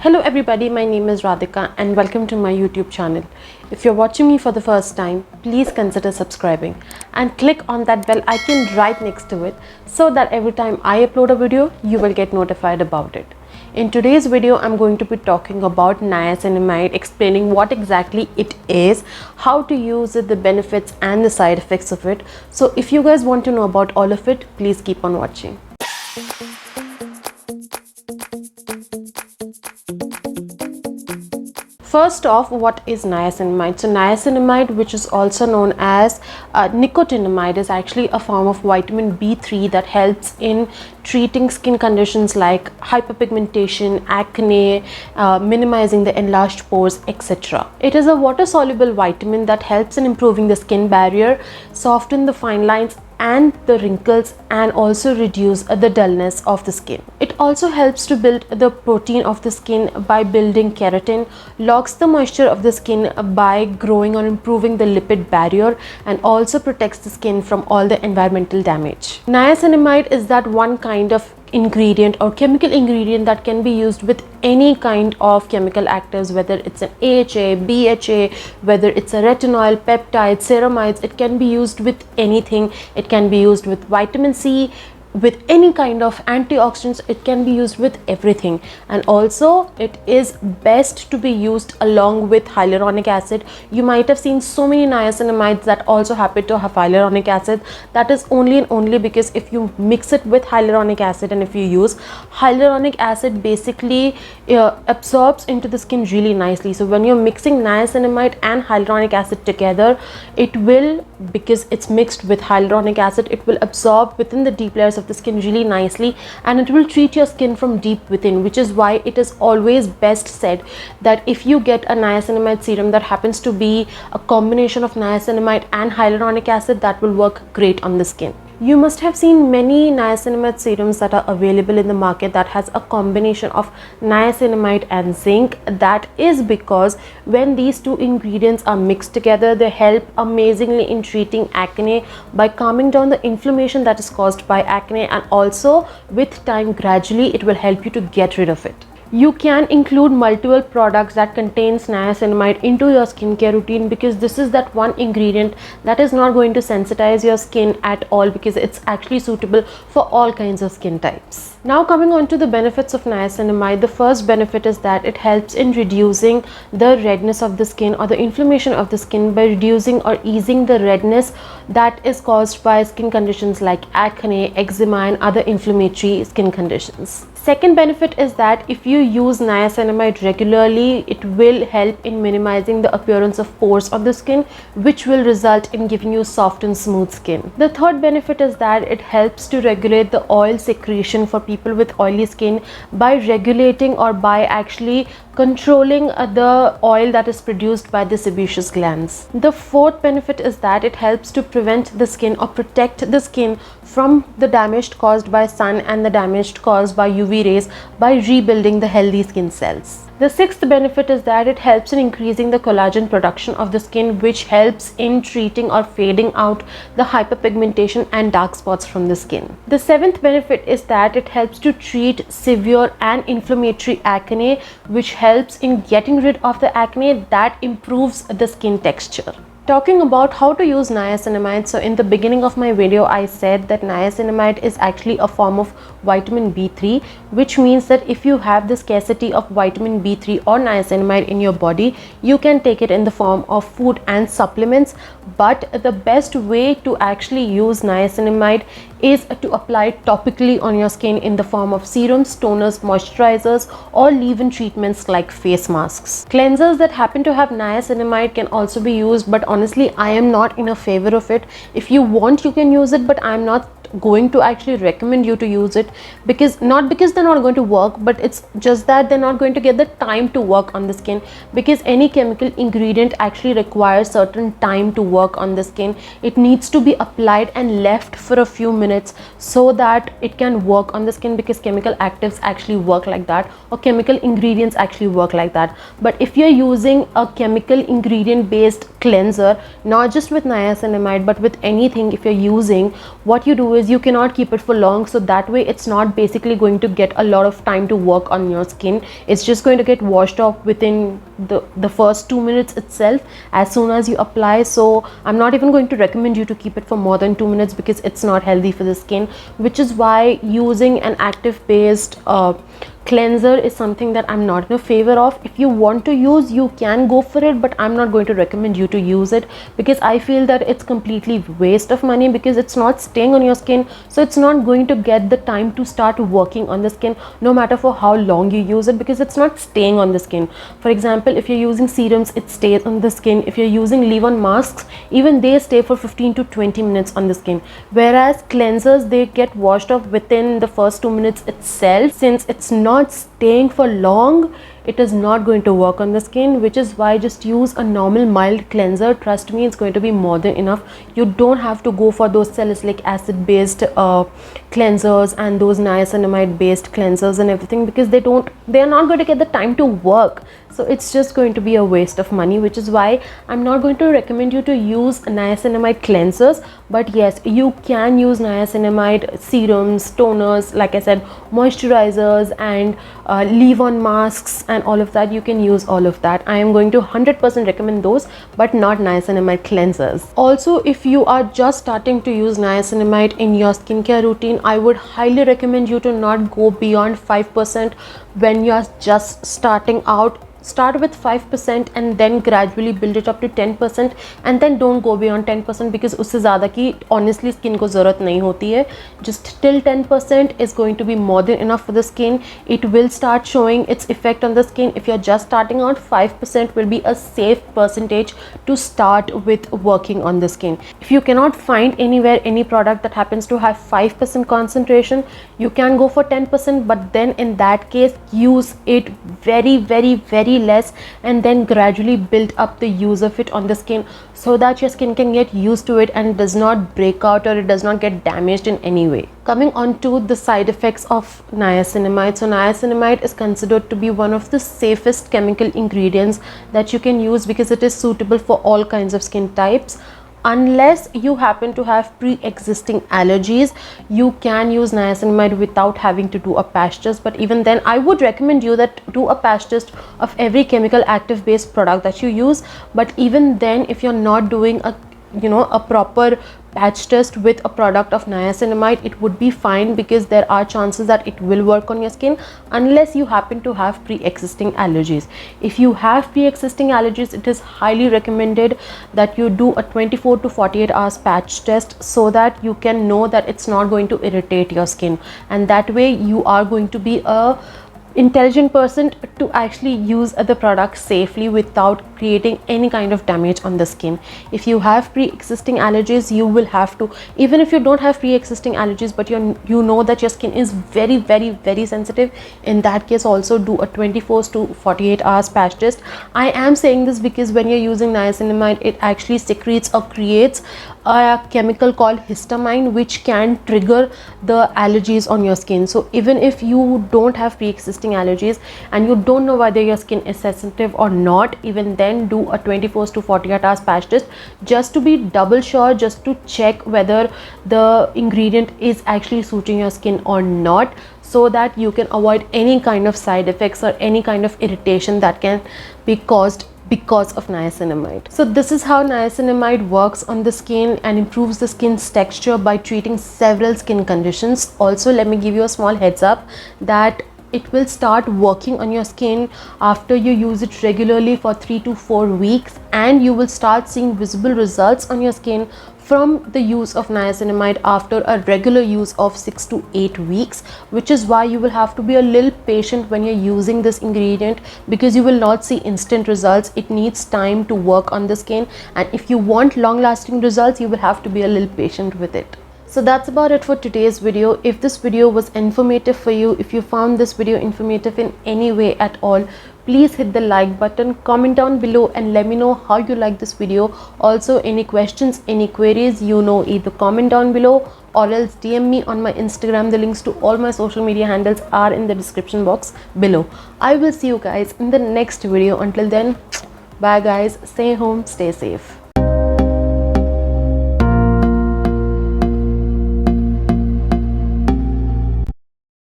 Hello everybody, my name is Radhika and welcome to my YouTube channel. If you're watching me for the first time, please consider subscribing and click on that bell icon right next to it so that every time I upload a video, you will get notified about it. In today's video, I'm going to be talking about niacinamide, explaining what exactly it is, how to use it, the benefits and the side effects of it. So if you guys want to know about all of it, please keep on watching. First off, what is niacinamide? So niacinamide, which is also known as nicotinamide, is actually a form of vitamin B3 that helps in treating skin conditions like hyperpigmentation, acne, minimizing the enlarged pores, etc. It is a water-soluble vitamin that helps in improving the skin barrier, soften the fine lines and the wrinkles, and also reduce the dullness of the skin. It also helps to build the protein of the skin by building keratin, locks the moisture of the skin by growing or improving the lipid barrier, and also protects the skin from all the environmental damage. Niacinamide is that one kind of ingredient or chemical ingredient that can be used with any kind of chemical actives, whether it's an AHA, BHA, whether it's a retinol, peptides, ceramides. It can be used with anything. It can be used with vitamin C, with any kind of antioxidants. It can be used with everything, and also it is best to be used along with hyaluronic acid. You might have seen so many niacinamides that also happen to have hyaluronic acid. That is only and only because if you mix it with hyaluronic acid, and if you use hyaluronic acid, basically absorbs into the skin really nicely. So when you're mixing niacinamide and hyaluronic acid together, it will, because it's mixed with hyaluronic acid, it will absorb within the deep layers of the skin really nicely, and it will treat your skin from deep within, which is why it is always best said that if you get a niacinamide serum that happens to be a combination of niacinamide and hyaluronic acid, that will work great on the skin. You must have seen many niacinamide serums that are available in the market that has a combination of niacinamide and zinc. That is because when these two ingredients are mixed together, they help amazingly in treating acne by calming down the inflammation that is caused by acne, and also with time gradually it will help you to get rid of it. You can include multiple products that contains niacinamide into your skincare routine, because this is that one ingredient that is not going to sensitize your skin at all, because it's actually suitable for all kinds of skin types. Now coming on to the benefits of niacinamide, the first benefit is that it helps in reducing the redness of the skin or the inflammation of the skin by reducing or easing the redness that is caused by skin conditions like acne, eczema and other inflammatory skin conditions. Second benefit is that if you use niacinamide regularly, it will help in minimizing the appearance of pores on the skin, which will result in giving you soft and smooth skin. The third benefit is that it helps to regulate the oil secretion for people with oily skin by regulating or by actually controlling the oil that is produced by the sebaceous glands. The fourth benefit is that it helps to prevent the skin or protect the skin from the damage caused by sun and the damage caused by UV rays by rebuilding the healthy skin cells. The sixth benefit is that it helps in increasing the collagen production of the skin, which helps in treating or fading out the hyperpigmentation and dark spots from the skin. The seventh benefit is that it helps to treat severe and inflammatory acne, which helps in getting rid of the acne that improves the skin texture. Talking about how to use niacinamide, so in the beginning of my video I said that niacinamide is actually a form of vitamin B3, which means that if you have the scarcity of vitamin B3 or niacinamide in your body, you can take it in the form of food and supplements. But the best way to actually use niacinamide is to apply it topically on your skin in the form of serums, toners, moisturizers or leave-in treatments like face masks. Cleansers that happen to have niacinamide can also be used, but honestly I am not in a favor of it. If you want, you can use it, but I am not going to actually recommend you to use it, because not because they're not going to work, but it's just that they're not going to get the time to work on the skin, because any chemical ingredient actually requires certain time to work on the skin. It needs to be applied and left for a few minutes so that it can work on the skin, because chemical actives actually work like that, or chemical ingredients actually work like that. But if you're using a chemical ingredient based cleanser, not just with niacinamide but with anything. If you're using, what you do is you cannot keep it for long, so that way it's not basically going to get a lot of time to work on your skin. It's just going to get washed off within the first 2 minutes itself as soon as you apply. So I'm not even going to recommend you to keep it for more than 2 minutes because it's not healthy for the skin, which is why using an active based cleanser is something that I'm not in favor of. If you want to use, you can go for it, but I'm not going to recommend you to use it because I feel that it's completely waste of money, because it's not staying on your skin, so it's not going to get the time to start working on the skin no matter for how long you use it, because it's not staying on the skin. For example, if you're using serums, it stays on the skin. If you're using leave-on masks, even they stay for 15 to 20 minutes on the skin, whereas cleansers, they get washed off within the first 2 minutes itself. Since it's not staying for long, it is not going to work on the skin, which is why just use a normal mild cleanser. Trust me, it's going to be more than enough. You don't have to go for those salicylic acid based cleansers and those niacinamide based cleansers and everything, because they are not going to get the time to work. So it's just going to be a waste of money, which is why I'm not going to recommend you to use niacinamide cleansers. But yes, you can use niacinamide serums, toners, like I said, moisturizers and leave-on masks and all of that. You can use all of that. I am going to 100% recommend those, but not niacinamide cleansers. Also, if you are just starting to use niacinamide in your skincare routine, I would highly recommend you to not go beyond 5% when you are just starting out. Start with 5% and then gradually build it up to 10%, and then don't go beyond 10% because उससे ज़्यादा की honestly skin को ज़रूरत नहीं होती है. Just till 10% is going to be more than enough for the skin. It will start showing its effect on the skin. If you're just starting out, 5% will be a safe percentage to start with working on the skin. If you cannot find anywhere any product that happens to have 5% concentration, you can go for 10%, but then in that case use it very less, and then gradually build up the use of it on the skin so that your skin can get used to it and it does not break out or it does not get damaged in any way. Coming on to the side effects of niacinamide. So niacinamide is considered to be one of the safest chemical ingredients that you can use because it is suitable for all kinds of skin types. Unless you happen to have pre-existing allergies, you can use niacinamide without having to do a patch test. But even then, I would recommend you that do a patch test of every chemical active based product that you use. But even then, if you're not doing a proper patch test with a product of niacinamide, it would be fine because there are chances that it will work on your skin unless you happen to have pre-existing allergies. If you have pre-existing allergies, it is highly recommended that you do a 24 to 48 hours patch test so that you can know that it's not going to irritate your skin, and that way you are going to be a intelligent person to actually use the product safely without creating any kind of damage on the skin. If you have pre-existing allergies, you will have to, even if you don't have pre-existing allergies but you know that your skin is very sensitive, in that case also do a 24 to 48 hours patch test. I am saying this because when you're using niacinamide, it actually secretes or creates a chemical called histamine, which can trigger the allergies on your skin. So even if you don't have pre-existing allergies and you don't know whether your skin is sensitive or not, even then do a 24 to 48 hours patch test just to be double sure, just to check whether the ingredient is actually suiting your skin or not, so that you can avoid any kind of side effects or any kind of irritation that can be caused because of niacinamide. So this is how niacinamide works on the skin and improves the skin's texture by treating several skin conditions. Also, let me give you a small heads up that it will start working on your skin after you use it regularly for 3 to 4 weeks, and you will start seeing visible results on your skin from the use of niacinamide after a regular use of 6 to 8 weeks, which is why you will have to be a little patient when you're using this ingredient, because you will not see instant results. It needs time to work on the skin, and if you want long lasting results, you will have to be a little patient with it. So that's about it for today's video. If this video was informative for you, if you found this video informative in any way at all, please hit the like button, comment down below and let me know how you like this video. Also, any questions, any queries, either comment down below or else DM me on my Instagram. The links to all my social media handles are in the description box below. I will see you guys in the next video. Until then, Bye guys, stay home, stay safe.